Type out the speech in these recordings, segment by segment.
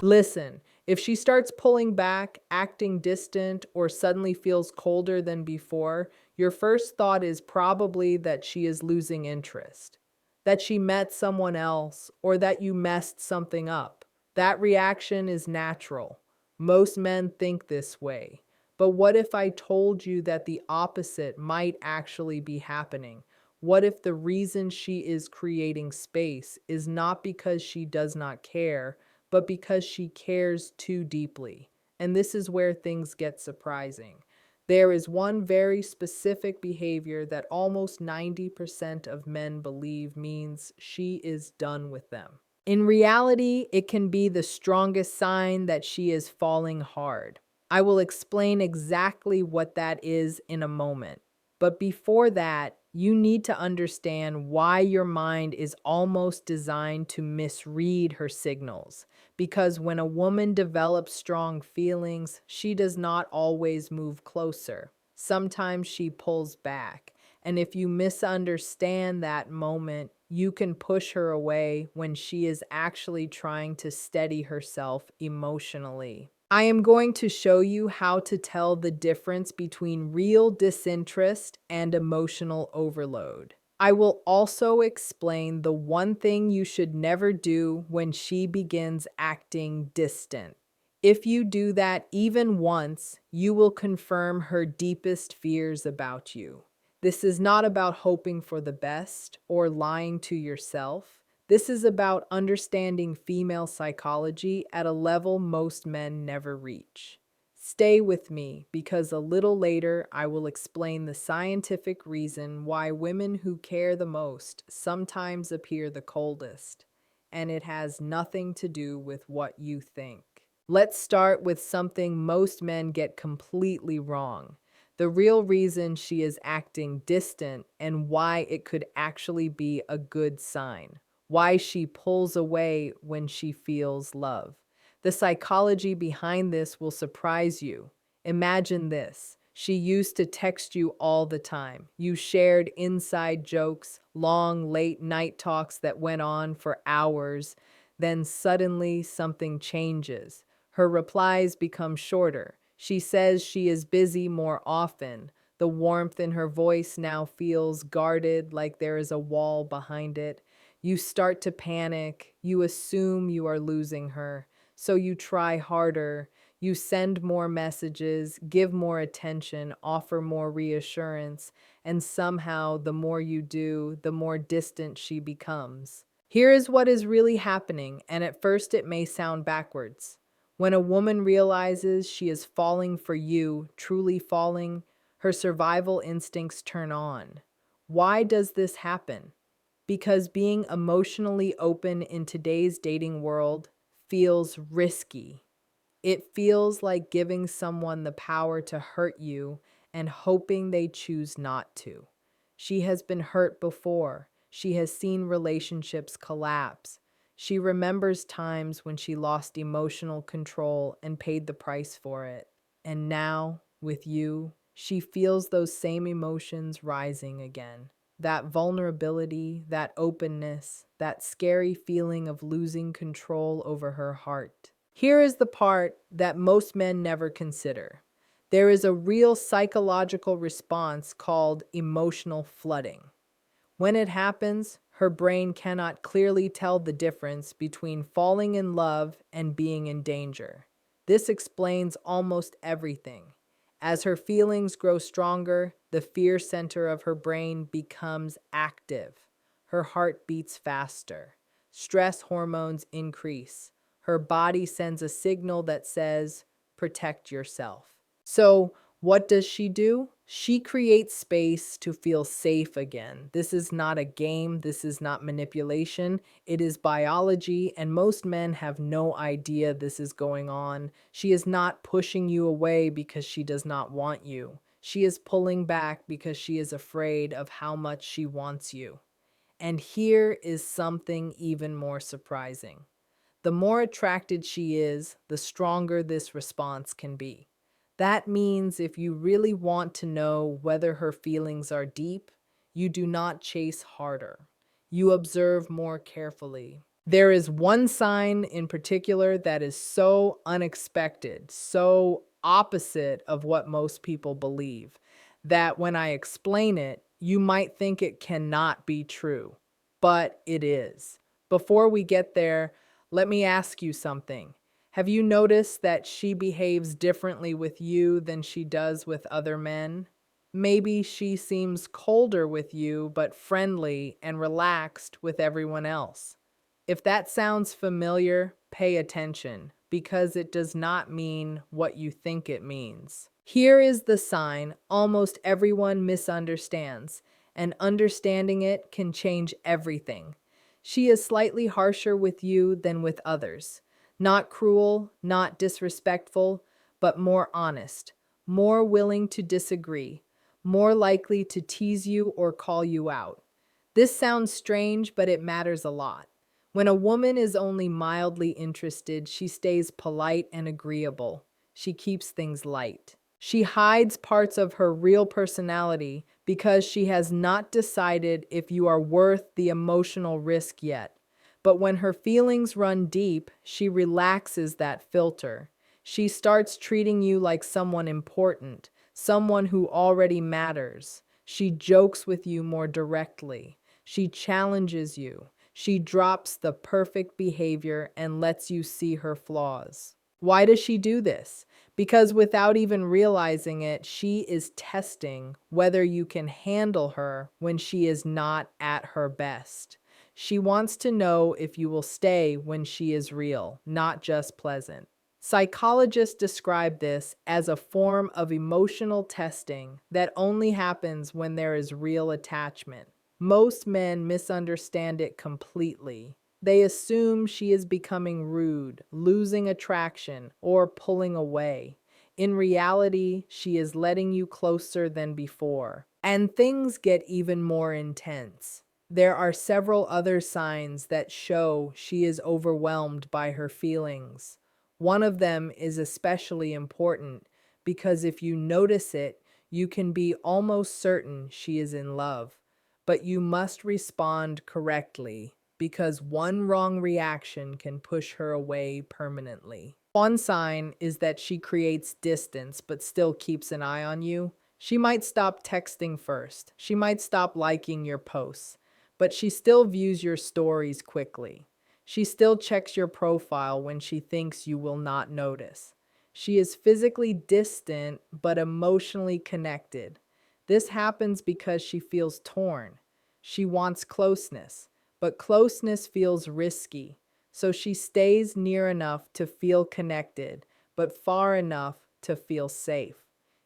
Listen, if she starts pulling back, acting distant, or suddenly feels colder than before, your first thought is probably that she is losing interest, that she met someone else, or that you messed something up. That reaction is natural. Most men think this way. But what if I told you that the opposite might actually be happening? What if the reason she is creating space is not because she does not care, but because she cares too deeply? And this is where things get surprising. There is one very specific behavior that almost 90% of men believe means she is done with them. In reality, it can be the strongest sign that she is falling hard. I will explain exactly what that is in a moment. But before that, you need to understand why your mind is almost designed to misread her signals. Because when a woman develops strong feelings, she does not always move closer. Sometimes she pulls back. And if you misunderstand that moment, you can push her away when she is actually trying to steady herself emotionally. I am going to show you how to tell the difference between real disinterest and emotional overload. I will also explain the one thing you should never do when she begins acting distant. If you do that even once, you will confirm her deepest fears about you. This is not about hoping for the best or lying to yourself. This is about understanding female psychology at a level most men never reach. Stay with me because a little later I will explain the scientific reason why women who care the most sometimes appear the coldest, and it has nothing to do with what you think. Let's start with something most men get completely wrong: the real reason she is acting distant and why it could actually be a good sign. Why she pulls away when she feels love. The psychology behind this will surprise you. Imagine this. She used to text you all the time. You shared inside jokes, long late night talks that went on for hours. Then suddenly something changes. Her replies become shorter. She says she is busy more often. The warmth in her voice now feels guarded, like there is a wall behind it. You start to panic. You assume you are losing her. So you try harder. You send more messages, give more attention, offer more reassurance, and somehow the more you do, the more distant she becomes. Here is what is really happening, and at first it may sound backwards. When a woman realizes she is falling for you, truly falling, her survival instincts turn on. Why does this happen? Because being emotionally open in today's dating world feels risky. It feels like giving someone the power to hurt you and hoping they choose not to. She has been hurt before. She has seen relationships collapse. She remembers times when she lost emotional control and paid the price for it. And now, with you, she feels those same emotions rising again. That vulnerability, that openness, that scary feeling of losing control over her heart. Here is the part that most men never consider. There is a real psychological response called emotional flooding. When it happens, her brain cannot clearly tell the difference between falling in love and being in danger. This explains almost everything. As her feelings grow stronger, the fear center of her brain becomes active. Her heart beats faster. Stress hormones increase. Her body sends a signal that says, protect yourself. So, what does she do? She creates space to feel safe again. This is not a game. This is not manipulation. It is biology, and most men have no idea this is going on. She is not pushing you away because she does not want you. She is pulling back because she is afraid of how much she wants you. And here is something even more surprising. The more attracted she is, the stronger this response can be. That means if you really want to know whether her feelings are deep, you do not chase harder. You observe more carefully. There is one sign in particular that is so unexpected, so opposite of what most people believe, that when I explain it, you might think it cannot be true, but it is. Before we get there, let me ask you something. Have you noticed that she behaves differently with you than she does with other men? Maybe she seems colder with you, but friendly and relaxed with everyone else. If that sounds familiar, pay attention because it does not mean what you think it means. Here is the sign almost everyone misunderstands, and understanding it can change everything. She is slightly harsher with you than with others. Not cruel, not disrespectful, but more honest, more willing to disagree, more likely to tease you or call you out. This sounds strange, but it matters a lot. When a woman is only mildly interested, she stays polite and agreeable. She keeps things light. She hides parts of her real personality because she has not decided if you are worth the emotional risk yet. But when her feelings run deep, she relaxes that filter. She starts treating you like someone important, someone who already matters. She jokes with you more directly. She challenges you. She drops the perfect behavior and lets you see her flaws. Why does she do this? Because without even realizing it, she is testing whether you can handle her when she is not at her best. She wants to know if you will stay when she is real, not just pleasant. Psychologists describe this as a form of emotional testing that only happens when there is real attachment. Most men misunderstand it completely. They assume she is becoming rude, losing attraction, or pulling away. In reality, she is letting you closer than before. And things get even more intense. There are several other signs that show she is overwhelmed by her feelings. One of them is especially important because if you notice it, you can be almost certain she is in love. But you must respond correctly because one wrong reaction can push her away permanently. One sign is that she creates distance but still keeps an eye on you. She might stop texting first. She might stop liking your posts, but she still views your stories quickly. She still checks your profile when she thinks you will not notice. She is physically distant but emotionally connected. This happens because she feels torn. She wants closeness, but closeness feels risky. So she stays near enough to feel connected, but far enough to feel safe.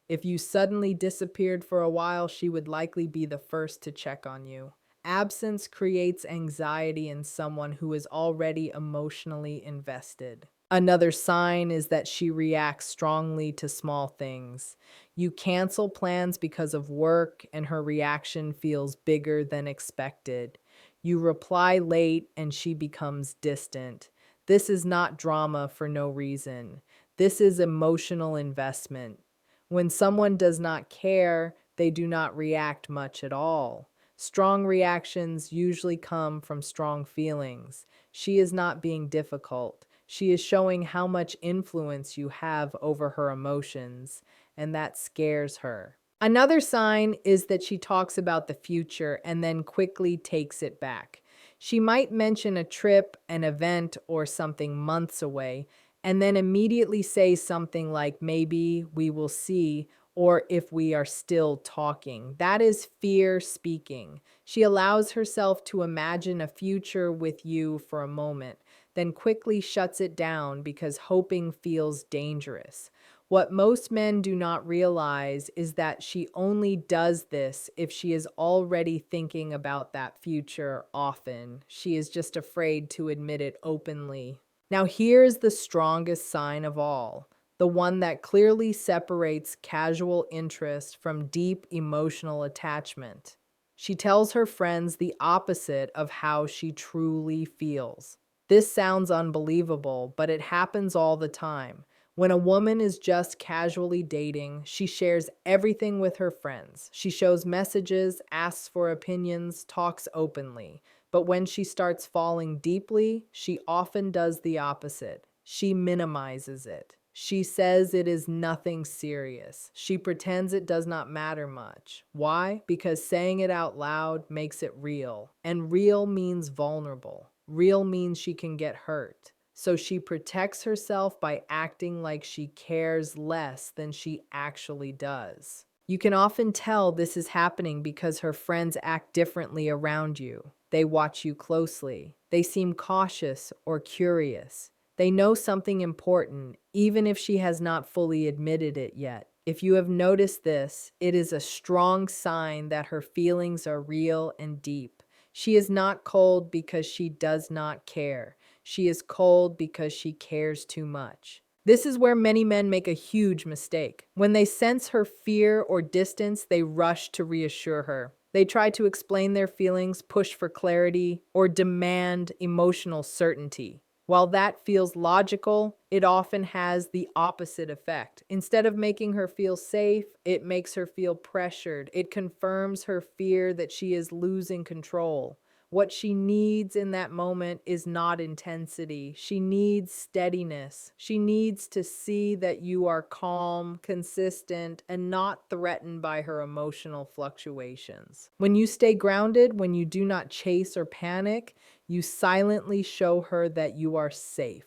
If you suddenly disappeared for a while, she would likely be the first to check on you. Absence creates anxiety in someone who is already emotionally invested. Another sign is that she reacts strongly to small things. You cancel plans because of work, and her reaction feels bigger than expected. You reply late, and she becomes distant. This is not drama for no reason. This is emotional investment. When someone does not care, they do not react much at all. Strong reactions usually come from strong feelings. She is not being difficult. She is showing how much influence you have over her emotions, and that scares her. Another sign is that she talks about the future and then quickly takes it back. She might mention a trip, an event, or something months away, and then immediately say something like, maybe we will see, or if we are still talking. That is fear speaking. She allows herself to imagine a future with you for a moment, then quickly shuts it down because hoping feels dangerous. What most men do not realize is that she only does this if she is already thinking about that future often. She is just afraid to admit it openly. Now, here's the strongest sign of all, the one that clearly separates casual interest from deep emotional attachment. She tells her friends the opposite of how she truly feels. This sounds unbelievable, but it happens all the time. When a woman is just casually dating, she shares everything with her friends. She shows messages, asks for opinions, talks openly. But when she starts falling deeply, she often does the opposite. She minimizes it. She says it is nothing serious. She pretends it does not matter much. Why? Because saying it out loud makes it real. And real means vulnerable. Real means she can get hurt. So she protects herself by acting like she cares less than she actually does. You can often tell this is happening because her friends act differently around you. They watch you closely. They seem cautious or curious. They know something important, even if she has not fully admitted it yet. If you have noticed this, it is a strong sign that her feelings are real and deep. She is not cold because she does not care. She is cold because she cares too much. This is where many men make a huge mistake. When they sense her fear or distance, they rush to reassure her. They try to explain their feelings, push for clarity, or demand emotional certainty. While that feels logical, it often has the opposite effect. Instead of making her feel safe, it makes her feel pressured. It confirms her fear that she is losing control. What she needs in that moment is not intensity. She needs steadiness. She needs to see that you are calm, consistent, and not threatened by her emotional fluctuations. When you stay grounded, when you do not chase or panic, you silently show her that you are safe.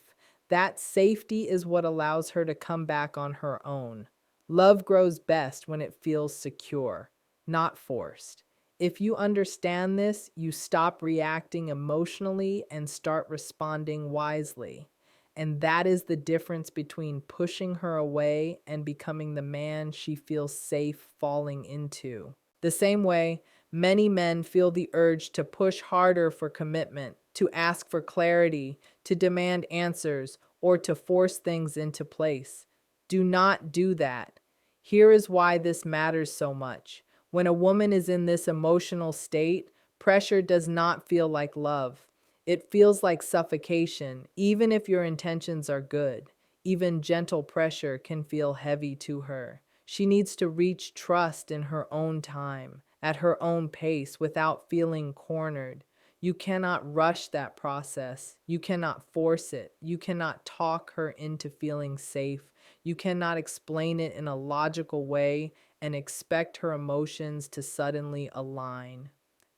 That safety is what allows her to come back on her own. Love grows best when it feels secure, not forced. If you understand this, you stop reacting emotionally and start responding wisely. And that is the difference between pushing her away and becoming the man she feels safe falling into. The same way, many men feel the urge to push harder for commitment, to ask for clarity, to demand answers, or to force things into place. Do not do that. Here is why this matters so much. When a woman is in this emotional state, pressure does not feel like love. It feels like suffocation, even if your intentions are good. Even gentle pressure can feel heavy to her. She needs to reach trust in her own time, at her own pace, without feeling cornered. You cannot rush that process. You cannot force it. You cannot talk her into feeling safe. You cannot explain it in a logical way and expect her emotions to suddenly align.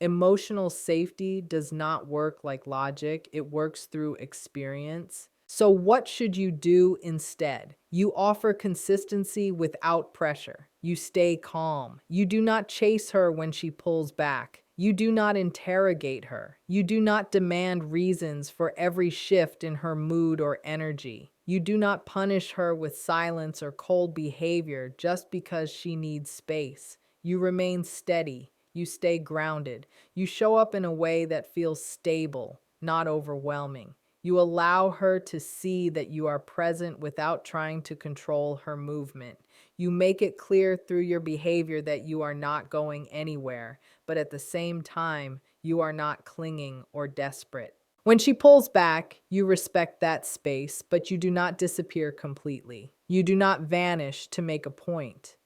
Emotional safety does not work like logic, it works through experience. So, what should you do instead? You offer consistency without pressure. You stay calm. You do not chase her when she pulls back. You do not interrogate her. You do not demand reasons for every shift in her mood or energy. You do not punish her with silence or cold behavior just because she needs space. You remain steady. You stay grounded. You show up in a way that feels stable, not overwhelming. You allow her to see that you are present without trying to control her movement. You make it clear through your behavior that you are not going anywhere, but at the same time, you are not clinging or desperate. When she pulls back, you respect that space, but you do not disappear completely. You do not vanish to make a point.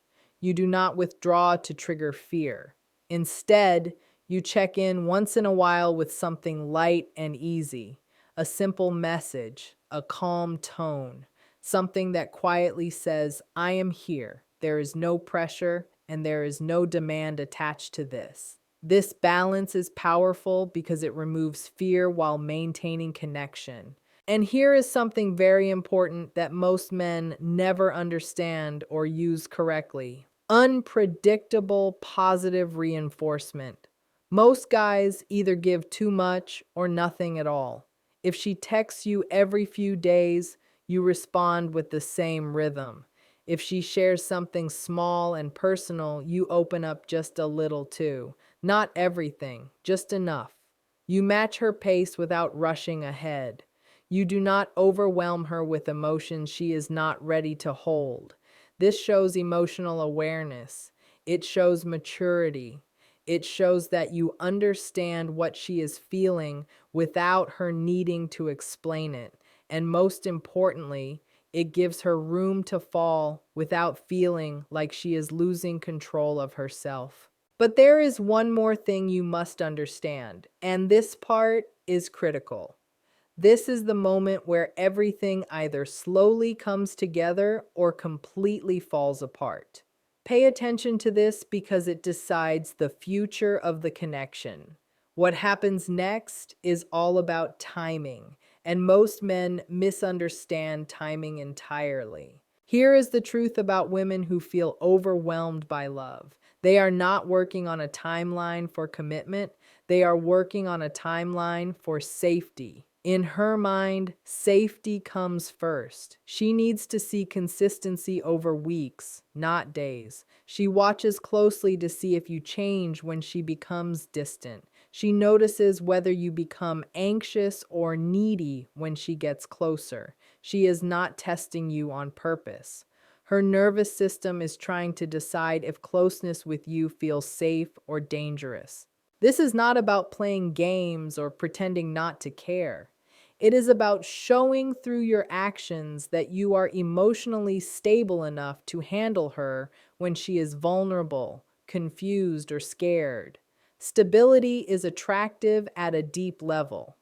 You do not withdraw to trigger fear. Instead, you check in once in a while with something light and easy, a simple message, a calm tone, something that quietly says, I am here. There is no pressure and there is no demand attached to this. This balance is powerful because it removes fear while maintaining connection. And here is something very important that most men never understand or use correctly: unpredictable positive reinforcement. Most guys either give too much or nothing at all. If she texts you every few days, you respond with the same rhythm. If she shares something small and personal, you open up just a little too. Not everything, just enough. You match her pace without rushing ahead. You do not overwhelm her with emotions she is not ready to hold. This shows emotional awareness. It shows maturity. It shows that you understand what she is feeling without her needing to explain it. And most importantly, it gives her room to fall without feeling like she is losing control of herself. But there is one more thing you must understand, and this part is critical. This is the moment where everything either slowly comes together or completely falls apart. Pay attention to this because it decides the future of the connection. What happens next is all about timing, and most men misunderstand timing entirely. Here is the truth about women who feel overwhelmed by love. They are not working on a timeline for commitment, they are working on a timeline for safety. In her mind, safety comes first. She needs to see consistency over weeks, not days. She watches closely to see if you change when she becomes distant. She notices whether you become anxious or needy when she gets closer. She is not testing you on purpose. Her nervous system is trying to decide if closeness with you feels safe or dangerous. This is not about playing games or pretending not to care. It is about showing through your actions that you are emotionally stable enough to handle her when she is vulnerable, confused, or scared. Stability is attractive at a deep level.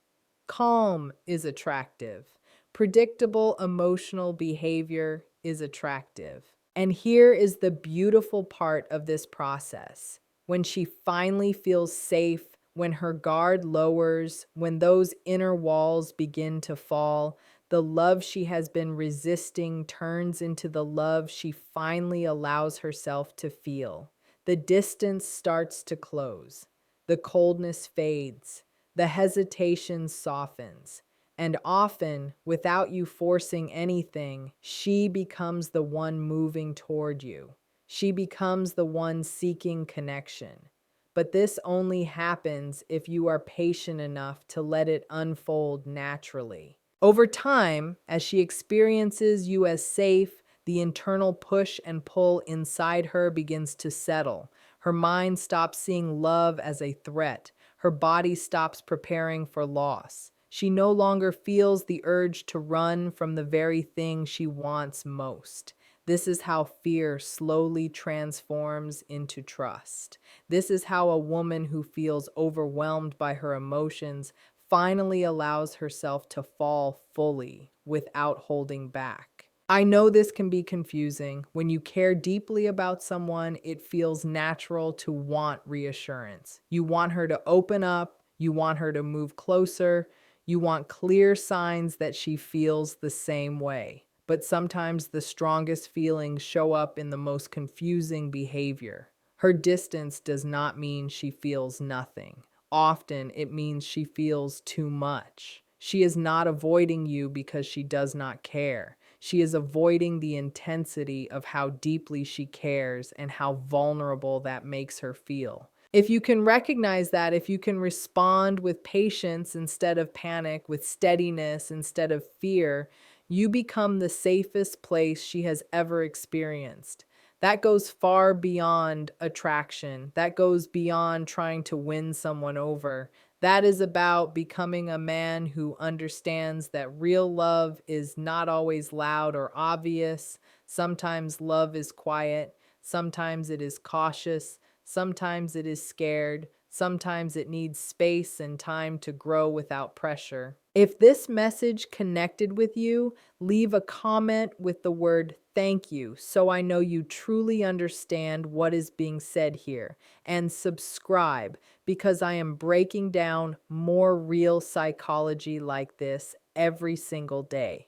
Calm is attractive. Predictable emotional behavior is attractive. And here is the beautiful part of this process. When she finally feels safe, when her guard lowers, when those inner walls begin to fall, the love she has been resisting turns into the love she finally allows herself to feel. The distance starts to close. The coldness fades. The hesitation softens. And often, without you forcing anything, she becomes the one moving toward you. She becomes the one seeking connection. But this only happens if you are patient enough to let it unfold naturally. Over time, as she experiences you as safe, the internal push and pull inside her begins to settle. Her mind stops seeing love as a threat. Her body stops preparing for loss. She no longer feels the urge to run from the very thing she wants most. This is how fear slowly transforms into trust. This is how a woman who feels overwhelmed by her emotions finally allows herself to fall fully without holding back. I know this can be confusing. When you care deeply about someone, it feels natural to want reassurance. You want her to open up, you want her to move closer, you want clear signs that she feels the same way. But sometimes the strongest feelings show up in the most confusing behavior. Her distance does not mean she feels nothing. Often it means she feels too much. She is not avoiding you because she does not care. She is avoiding the intensity of how deeply she cares and how vulnerable that makes her feel. If you can recognize that, if you can respond with patience instead of panic, with steadiness instead of fear, you become the safest place she has ever experienced. That goes far beyond attraction. That goes beyond trying to win someone over. That is about becoming a man who understands that real love is not always loud or obvious. Sometimes love is quiet. Sometimes it is cautious. Sometimes it is scared. Sometimes it needs space and time to grow without pressure. If this message connected with you, leave a comment with the word thank you so I know you truly understand what is being said here. And subscribe because I am breaking down more real psychology like this every single day.